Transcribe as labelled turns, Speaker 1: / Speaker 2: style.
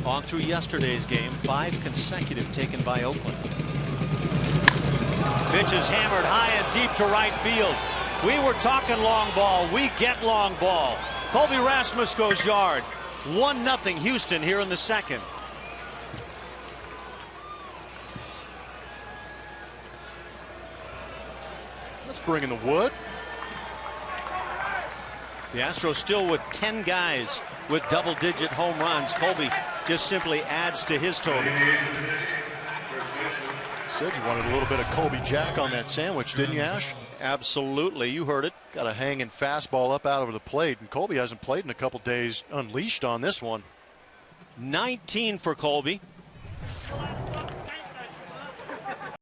Speaker 1: On through yesterday's game, 5 consecutive taken by Oakland. Pitch is hammered high and deep to right field. We were talking long ball. We get long ball. Colby Rasmus goes yard. 1-0 Houston here in the second.
Speaker 2: Let's bring in the wood.
Speaker 1: The Astros still with 10 guys with double-digit home runs. Colby just simply adds to his total.
Speaker 2: Said you wanted a little bit of Colby Jack on that sandwich, didn't you, Ash?
Speaker 1: Absolutely. You heard it.
Speaker 2: Got a hanging fastball up out over the plate, and Colby hasn't played in a couple days unleashed on this one.
Speaker 1: 19 for Colby.